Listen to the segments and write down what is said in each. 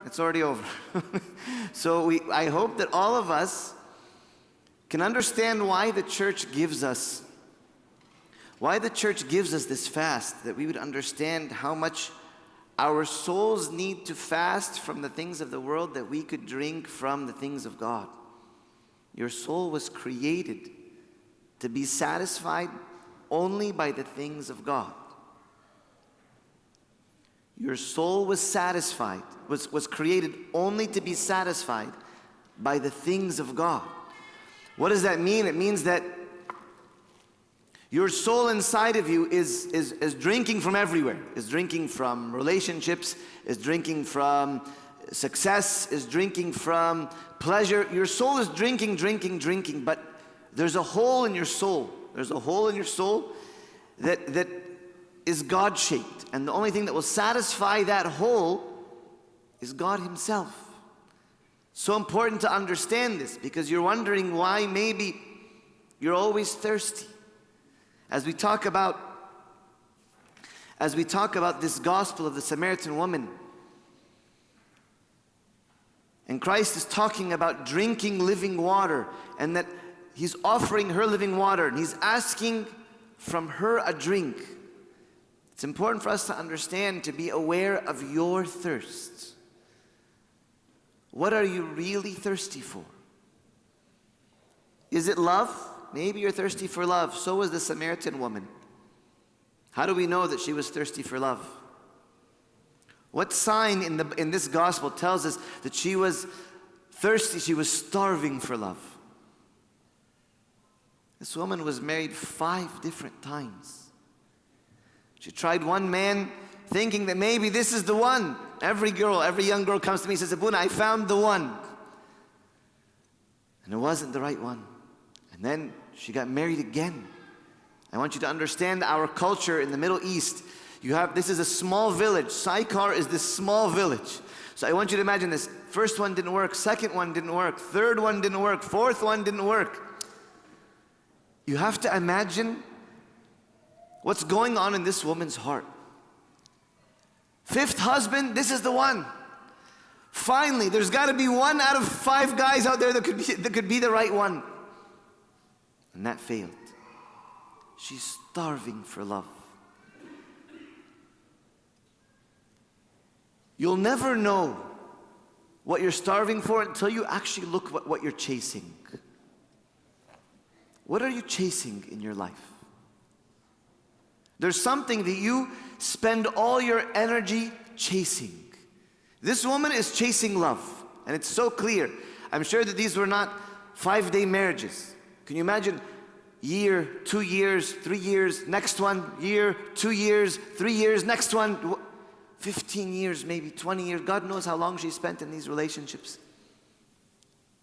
It's already over. So I hope that all of us can understand why the church gives us this fast, that we would understand how much our souls need to fast from the things of the world, that we could drink from the things of God. Your soul was created to be satisfied only by the things of God. Your soul was created only to be satisfied by the things of God. What does that mean? It means that your soul inside of you is drinking from everywhere. Is drinking from relationships, is drinking from success, is drinking from pleasure. Your soul is drinking, but there's a hole in your soul. There's a hole in your soul that is God-shaped. And the only thing that will satisfy that hole is God Himself. So important to understand this, because you're wondering why maybe you're always thirsty. As we talk about this gospel of the Samaritan woman, and Christ is talking about drinking living water, and that He's offering her living water, and He's asking from her a drink. It's important for us to understand, to be aware of your thirst. What are you really thirsty for? Is it love? Maybe you're thirsty for love. So was the Samaritan woman. How do we know that she was thirsty for love? What sign in this gospel tells us that she was thirsty, she was starving for love? This woman was married 5 different times. She tried one man thinking that maybe this is the one. Every young girl comes to me and says, Abuna, I found the one. And it wasn't the right one. And then she got married again. I want you to understand our culture in the Middle East. This is a small village. Sychar is this small village. So I want you to imagine this. First one didn't work, second one didn't work, third one didn't work, fourth one didn't work. You have to imagine what's going on in this woman's heart. 5th husband, this is the one. Finally, there's got to be 1 out of 5 guys out there that could be the right one. And that failed. She's starving for love. You'll never know what you're starving for until you actually look at what you're chasing. What are you chasing in your life? There's something that you spend all your energy chasing. This woman is chasing love, and it's so clear. I'm sure that these were not 5-day marriages. Can you imagine? Year, 2 years, 3 years, next one, year, 2 years, 3 years, next one, 15 years, maybe 20 years. God knows how long she spent in these relationships.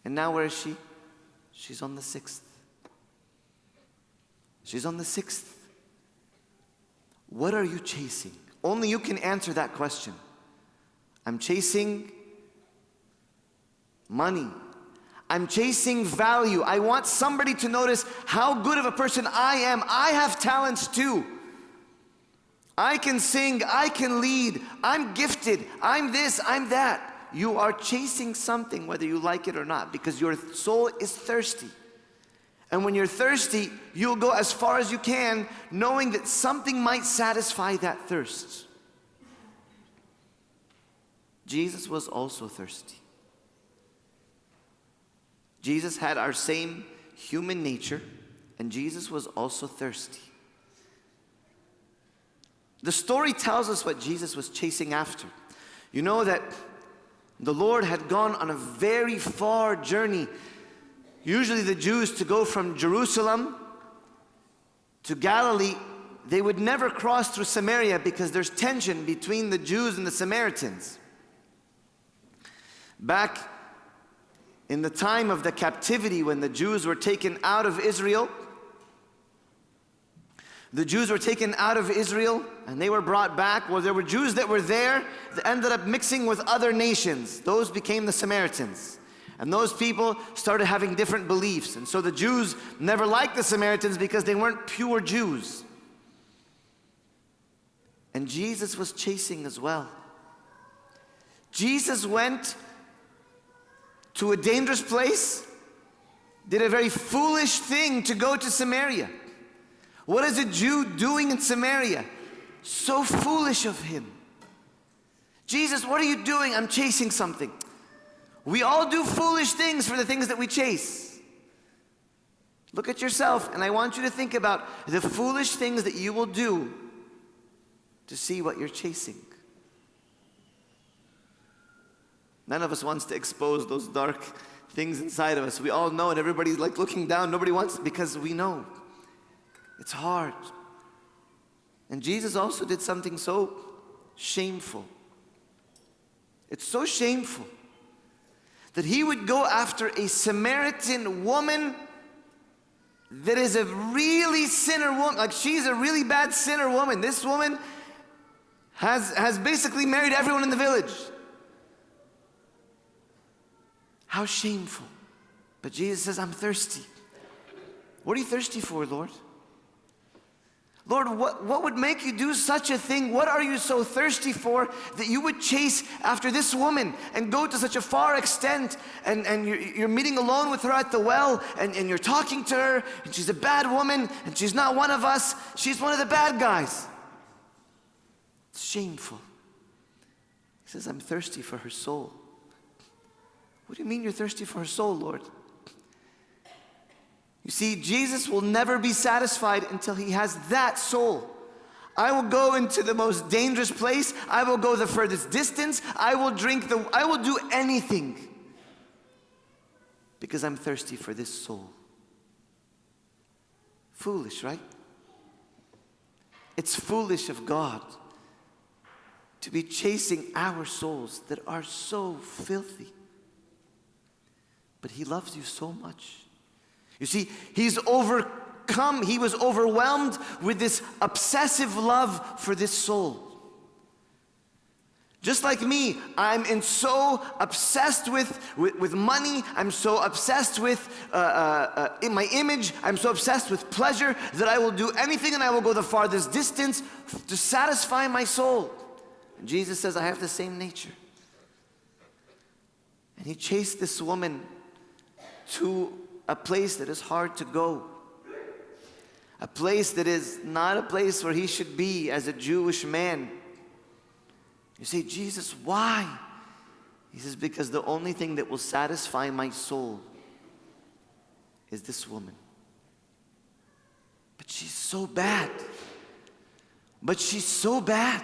And now where is she? She's on the 6th. She's on the 6th. What are you chasing? Only you can answer that question. I'm chasing money. I'm chasing value. I want somebody to notice how good of a person I am. I have talents too. I can sing, I can lead, I'm gifted, I'm this, I'm that. You are chasing something whether you like it or not, because your soul is thirsty. And when you're thirsty, you'll go as far as you can, knowing that something might satisfy that thirst. Jesus was also thirsty. Jesus had our same human nature, and Jesus was also thirsty. The story tells us what Jesus was chasing after. You know that the Lord had gone on a very far journey. Usually the Jews, to go from Jerusalem to Galilee, they would never cross through Samaria because there's tension between the Jews and the Samaritans. Back in the time of the captivity, when the Jews were taken out of Israel, and they were brought back. Well, there were Jews that were there that ended up mixing with other nations. Those became the Samaritans. And those people started having different beliefs. And so the Jews never liked the Samaritans because they weren't pure Jews. And Jesus was chasing as well. Jesus went to a dangerous place, did a very foolish thing to go to Samaria. What is a Jew doing in Samaria? So foolish of him. Jesus, what are you doing? I'm chasing something. We all do foolish things for the things that we chase. Look at yourself, and I want you to think about the foolish things that you will do to see what you're chasing. None of us wants to expose those dark things inside of us. We all know it. Everybody's like looking down. Nobody wants it because we know. It's hard. And Jesus also did something so shameful. It's so shameful that he would go after a Samaritan woman that is a really sinner woman. Like, she's a really bad sinner woman. This woman has basically married everyone in the village. How shameful. But Jesus says, I'm thirsty. What are you thirsty for, Lord? Lord, what would make you do such a thing? What are you so thirsty for that you would chase after this woman and go to such a far extent, and you're meeting alone with her at the well, and you're talking to her, and she's a bad woman, and she's not one of us, she's one of the bad guys. It's shameful. He says, I'm thirsty for her soul. What do you mean you're thirsty for her soul, Lord? You see, Jesus will never be satisfied until he has that soul. I will go into the most dangerous place. I will go the furthest distance. I will do anything because I'm thirsty for this soul. Foolish, right? It's foolish of God to be chasing our souls that are so filthy. But he loves you so much. You see, he was overwhelmed with this obsessive love for this soul. Just like me, I'm so obsessed with money, I'm so obsessed with in my image, I'm so obsessed with pleasure that I will do anything and I will go the farthest distance to satisfy my soul. And Jesus says, I have the same nature. And he chased this woman to a place that is hard to go. A place that is not a place where he should be as a Jewish man. You say, Jesus, why? He says, because the only thing that will satisfy my soul is this woman. But she's so bad. But she's so bad.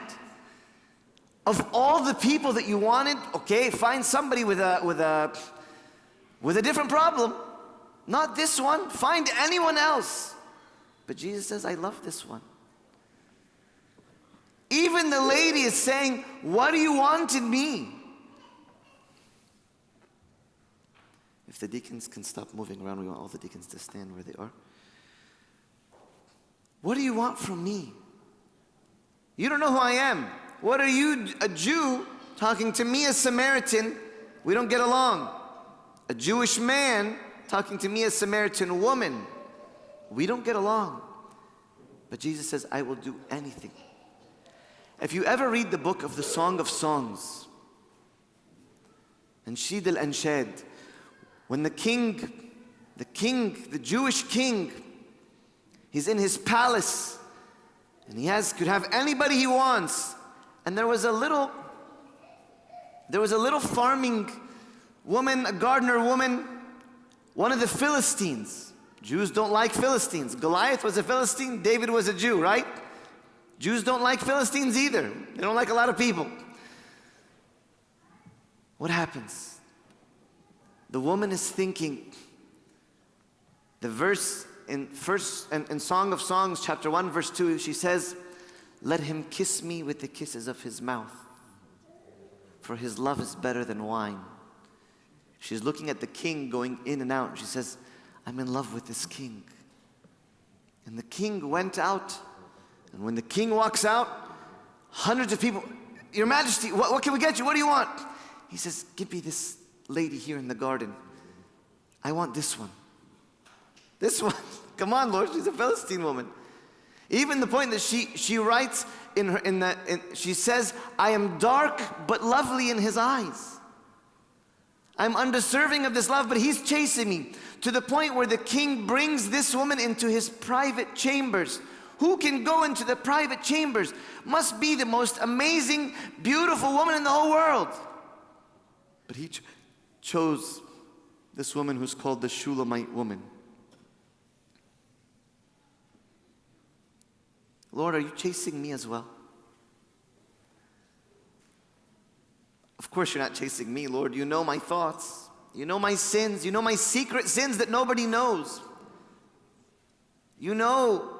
Of all the people that you wanted, okay, find somebody with a different problem. Not this one. Find anyone else. But Jesus says, I love this one. Even the lady is saying, what do you want in me? If the deacons can stop moving around, we want all the deacons to stand where they are. What do you want from me? You don't know who I am. What are you, a Jew, talking to me, a Samaritan? We don't get along. A Jewish man talking to me, a Samaritan woman. We don't get along. But Jesus says, I will do anything. If you ever read the book of the Song of Songs, Anshid al-Anshad, when the Jewish king, he's in his palace, and he could have anybody he wants. And there was a little farming woman, a gardener woman, one of the Philistines. Jews don't like Philistines. Goliath was a Philistine, David was a Jew, right? Jews don't like Philistines either. They don't like a lot of people. What happens? The woman is thinking, the verse in Song of Songs, chapter 1, verse 2, she says, let him kiss me with the kisses of his mouth, for his love is better than wine. She's looking at the king going in and out. She says, I'm in love with this king. And the king went out. And when the king walks out, hundreds of people, Your Majesty, what can we get you? What do you want? He says, give me this lady here in the garden. I want this one. This one. Come on, Lord, she's a Philistine woman. Even the point that she writes she says, I am dark but lovely in his eyes. I'm undeserving of this love, but he's chasing me. To the point where the king brings this woman into his private chambers. Who can go into the private chambers? Must be the most amazing, beautiful woman in the whole world. But he chose this woman who's called the Shulamite woman. Lord, are you chasing me as well? Of course you're not chasing me, Lord. You know my thoughts. You know my sins. You know my secret sins that nobody knows. You know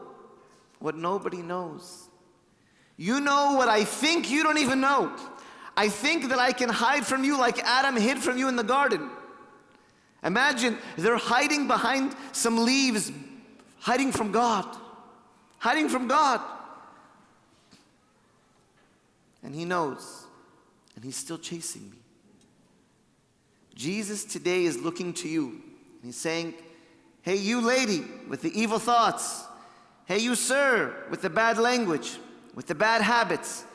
what nobody knows. You know what I think you don't even know. I think that I can hide from you like Adam hid from you in the garden. Imagine they're hiding behind some leaves, hiding from God. Hiding from God. And he knows. And he's still chasing me. Jesus today is looking to you. And he's saying, hey, you lady with the evil thoughts. Hey, you sir with the bad language, with the bad habits,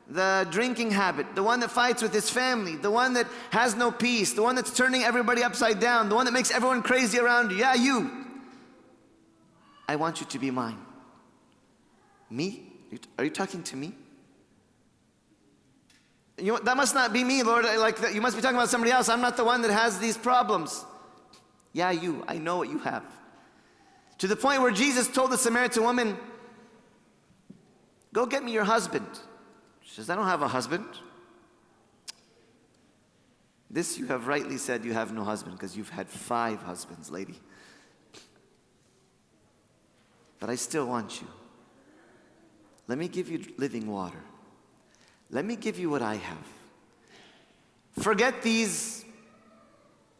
the drinking habit, the one that fights with his family, the one that has no peace, the one that's turning everybody upside down, the one that makes everyone crazy around you. Yeah, you. I want you to be mine. Me? Are you talking to me? That must not be me, Lord. You must be talking about somebody else. I'm not the one that has these problems. Yeah, you. I know what you have. To the point where Jesus told the Samaritan woman, go get me your husband. She says, I don't have a husband. This you have rightly said, you have no husband, because you've had 5 husbands, lady. But I still want you. Let me give you living water. Let me give you what I have. Forget these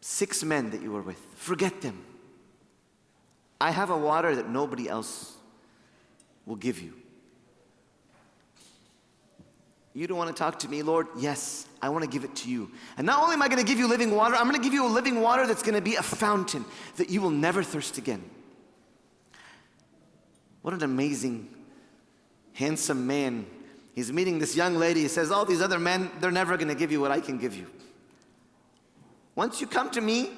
6 men that you were with. Forget them. I have a water that nobody else will give you. You don't want to talk to me, Lord? Yes, I want to give it to you. And not only am I going to give you living water, I'm going to give you a living water that's going to be a fountain that you will never thirst again. What an amazing, handsome man. He's meeting this young lady. He says, all these other men, they're never going to give you what I can give you. Once you come to me,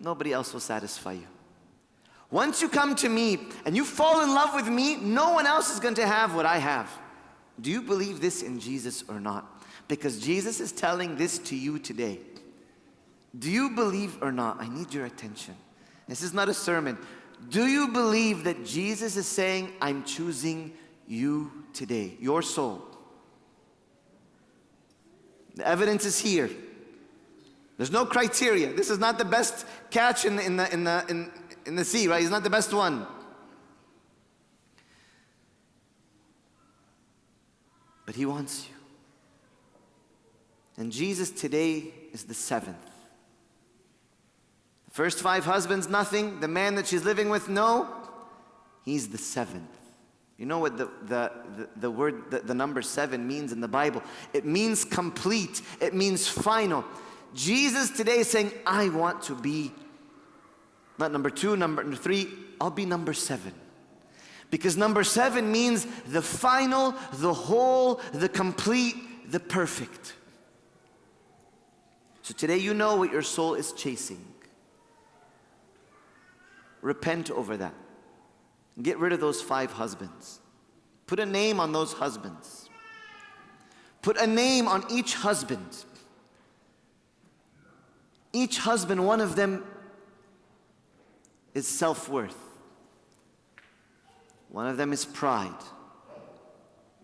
nobody else will satisfy you. Once you come to me and you fall in love with me, no one else is going to have what I have. Do you believe this in Jesus or not? Because Jesus is telling this to you today. Do you believe or not? I need your attention. This is not a sermon. Do you believe that Jesus is saying, I'm choosing you today, your soul? The evidence is here. There's no criteria. This is not the best catch in the sea, right? He's not the best one. But he wants you. And Jesus today is the 7th. The first 5 husbands, nothing. The man that she's living with, no. He's the 7th. You know what the word, the number 7 means in the Bible? It means complete. It means final. Jesus today is saying, I want to be not number 2, number 3, I'll be number 7. Because number 7 means the final, the whole, the complete, the perfect. So today you know what your soul is chasing. Repent over that. Get rid of those 5 husbands. Put a name on those husbands. Put a name on each husband. Each husband, one of them is self-worth. One of them is pride.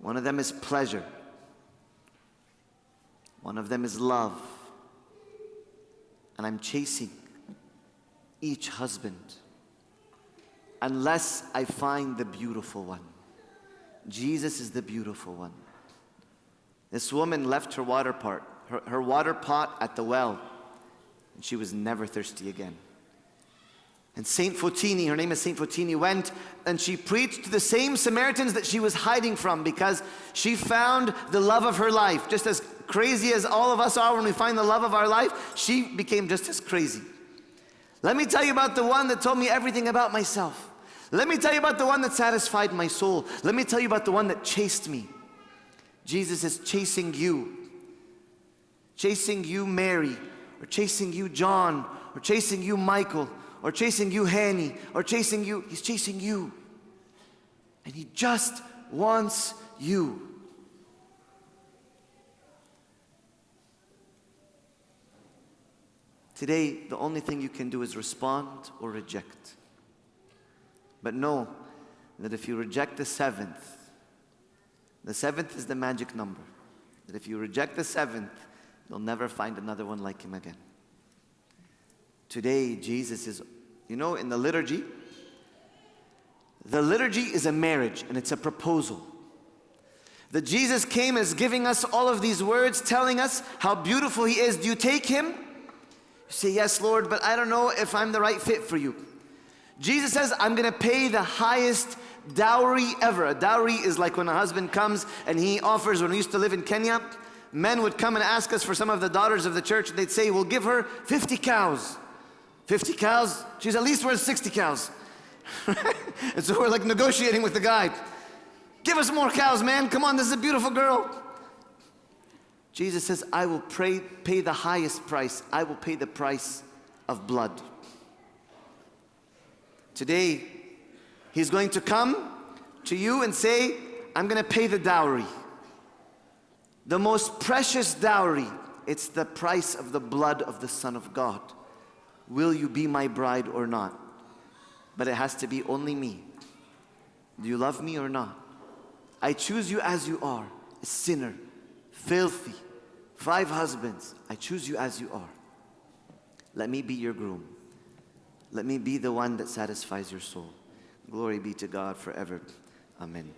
One of them is pleasure. One of them is love. And I'm chasing each husband unless I find the beautiful one. Jesus is the beautiful one. This woman left her water pot at the well, and she was never thirsty again. And Saint Fotini, her name is Saint Fotini, went and she preached to the same Samaritans that she was hiding from, because she found the love of her life. Just as crazy as all of us are when we find the love of our life, she became just as crazy. Let me tell you about the one that told me everything about myself. Let me tell you about the one that satisfied my soul. Let me tell you about the one that chased me. Jesus is chasing you. Chasing you, Mary, or chasing you, John, or chasing you, Michael, or chasing you, Hanny, or chasing you. He's chasing you. And He just wants you. Today, the only thing you can do is respond or reject. But know that if you reject the seventh is the magic number. That if you reject the seventh, you'll never find another one like Him again. Today, Jesus is, in the liturgy is a marriage and it's a proposal. That Jesus came as giving us all of these words, telling us how beautiful He is. Do you take Him? You say, yes, Lord, but I don't know if I'm the right fit for you. Jesus says, I'm going to pay the highest dowry ever. A dowry is like when a husband comes and he offers, when we used to live in Kenya, men would come and ask us for some of the daughters of the church. They'd say, we'll give her 50 cows. 50 cows? She's at least worth 60 cows. And so we're like negotiating with the guy. Give us more cows, man. Come on, this is a beautiful girl. Jesus says, I will pay the highest price. I will pay the price of blood. Today, He's going to come to you and say, I'm going to pay the dowry. The most precious dowry. It's the price of the blood of the Son of God. Will you be my bride or not? But it has to be only me. Do you love me or not? I choose you as you are, a sinner, filthy, 5 husbands. I choose you as you are. Let me be your groom. Let me be the one that satisfies your soul. Glory be to God forever. Amen.